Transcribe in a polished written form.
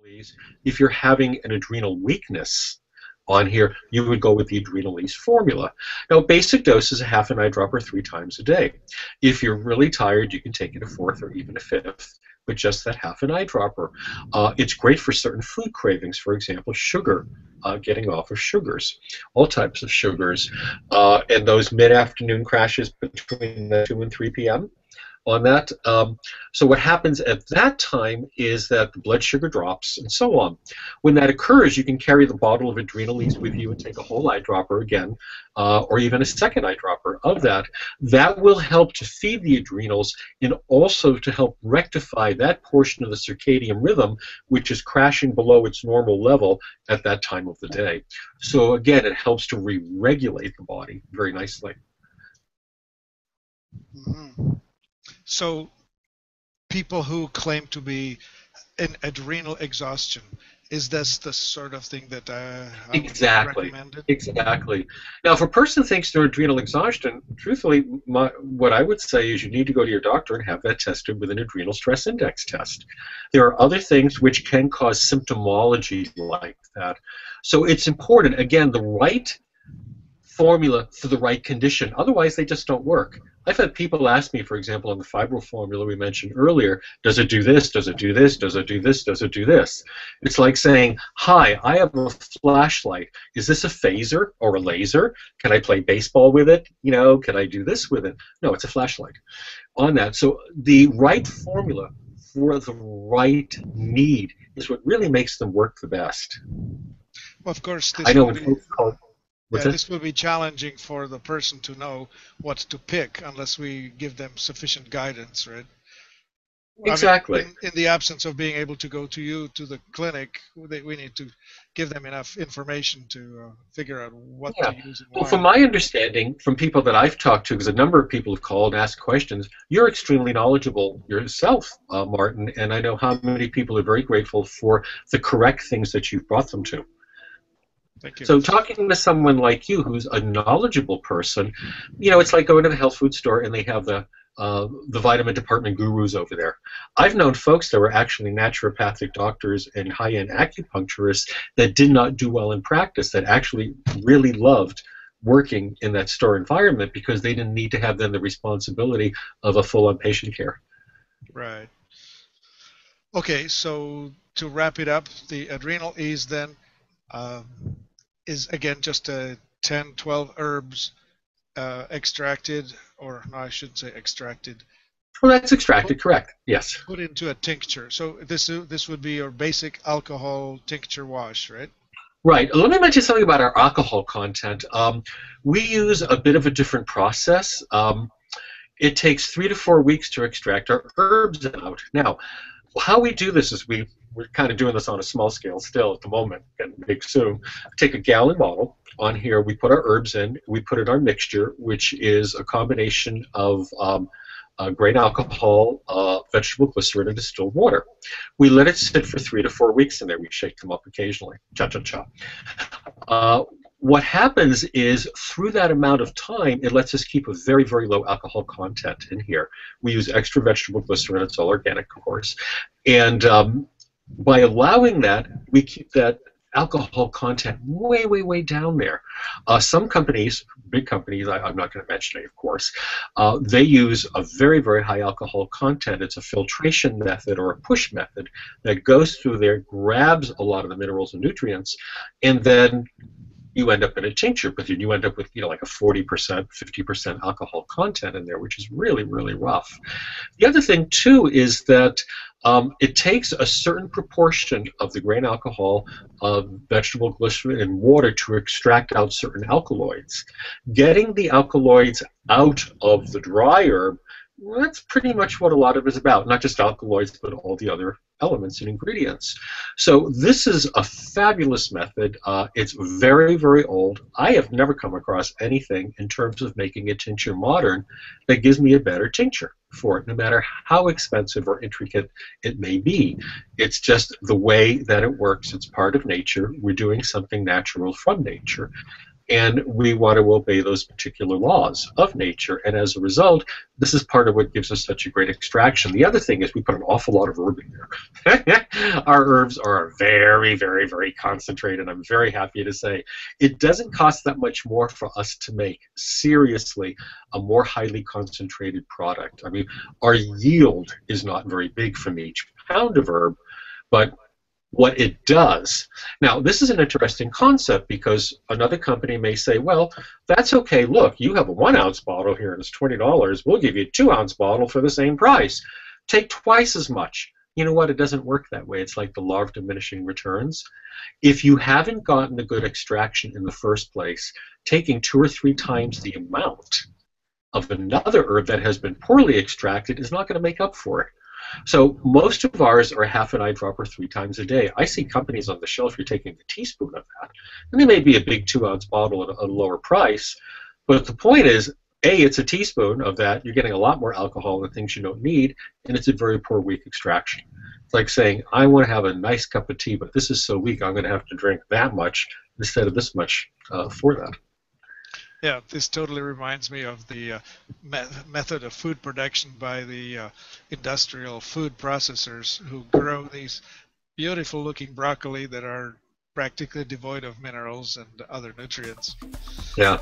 AdrenalEase. If you're having an adrenal weakness on here, you would go with the AdrenalEase Formula. Now, basic dose is a half an eyedropper 3 times a day. If you're really tired, you can take it a fourth or even a fifth, but just that half an eyedropper. It's great for certain food cravings, for example, sugar, getting off of sugars, all types of sugars, and those mid-afternoon crashes between 2 and 3 p.m. on that. So what happens at that time is that the blood sugar drops and so on. When that occurs, you can carry the bottle of AdrenalEase with you and take a whole eyedropper again, or even a second eyedropper of that. That will help to feed the adrenals and also to help rectify that portion of the circadian rhythm which is crashing below its normal level at that time of the day. So again, it helps to re-regulate the body very nicely. Mm-hmm. So people who claim to be in adrenal exhaustion, is this the sort of thing that I would recommend? Exactly. Now, if a person thinks they're adrenal exhaustion, truthfully, what I would say is you need to go to your doctor and have that tested with an adrenal stress index test. There are other things which can cause symptomology like that. So it's important, again, the right formula for the right condition. Otherwise, they just don't work. I've had people ask me, for example, on the fibro formula we mentioned earlier, does it do this, does it do this, does it do this, does it do this? It's like saying, hi, I have a flashlight. Is this a phaser or a laser? Can I play baseball with it? You know, can I do this with it? No, it's a flashlight on that. So the right formula for the right need is what really makes them work the best. Well, of course, this will be challenging for the person to know what to pick unless we give them sufficient guidance, right? Exactly. I mean, in the absence of being able to go to the clinic, we need to give them enough information to figure out what to use and why. Well, from my understanding, from people that I've talked to, because a number of people have called and asked questions, you're extremely knowledgeable yourself, Martin, and I know how many people are very grateful for the correct things that you've brought them to. Thank you. So talking to someone like you who's a knowledgeable person, you know, it's like going to the health food store and they have the vitamin department gurus over there. I've known folks that were actually naturopathic doctors and high-end acupuncturists that did not do well in practice, that actually really loved working in that store environment because they didn't need to have then the responsibility of a full-on patient care. Right. Okay, so to wrap it up, the AdrenalEase then is again just 10, 12 herbs extracted, or no, I shouldn't say extracted. Well, that's extracted, correct? Yes. Put into a tincture. So this would be your basic alcohol tincture wash, right? Right. Let me mention something about our alcohol content. We use a bit of a different process. It takes 3 to 4 weeks to extract our herbs out. Now, how we do this is we're kind of doing this on a small scale still at the moment, getting big soon. Take a gallon bottle. On here, we put our herbs in. We put in our mixture, which is a combination of grain alcohol, vegetable glycerin, and distilled water. We let it sit for 3 to 4 weeks in there. We shake them up occasionally. Cha-cha-cha. What happens is, through that amount of time, it lets us keep a very, very low alcohol content in here. We use extra vegetable glycerin. It's all organic, of course. And by allowing that, we keep that alcohol content way, way, way down there. Some companies, big companies, I'm not going to mention any, of course, they use a very, very high alcohol content. It's a filtration method or a push method that goes through there, grabs a lot of the minerals and nutrients, and then you end up in a tincture, but then you end up with, you know, like a 40%, 50% alcohol content in there, which is really, really rough. The other thing, too, is that it takes a certain proportion of the grain alcohol, vegetable glycerin, and water to extract out certain alkaloids. Getting the alkaloids out of the dry herb, well, that's pretty much what a lot of it is about, not just alkaloids, but all the other elements and ingredients. So this is a fabulous method. It's very, very old. I have never come across anything in terms of making a tincture modern that gives me a better tincture for it, no matter how expensive or intricate it may be. It's just the way that it works. It's part of nature. We're doing something natural from nature. and we want to obey those particular laws of nature. And as a result, this is part of what gives us such a great extraction. The other thing is we put an awful lot of herb in there. Our herbs are very, very, very concentrated. I'm very happy to say it doesn't cost that much more for us to make, seriously, a more highly concentrated product. I mean, our yield is not very big from each pound of herb, but what it does. Now, this is an interesting concept because another company may say, well, that's okay. Look, you have a 1 ounce bottle here and it's $20. We'll give you a 2 ounce bottle for the same price. Take twice as much. You know what? It doesn't work that way. It's like the law of diminishing returns. If you haven't gotten a good extraction in the first place, taking 2 or 3 times the amount of another herb that has been poorly extracted is not going to make up for it. So most of ours are half an eyedropper 3 times a day. I see companies on the shelf, you're taking a teaspoon of that. And they may be a big 2 ounce bottle at a lower price. But the point is, A, it's a teaspoon of that. You're getting a lot more alcohol and things you don't need, and it's a very poor, weak extraction. It's like saying, I want to have a nice cup of tea, but this is so weak, I'm going to have to drink that much instead of this much for that. Yeah, this totally reminds me of the method of food production by the industrial food processors who grow these beautiful looking broccoli that are practically devoid of minerals and other nutrients. Yeah.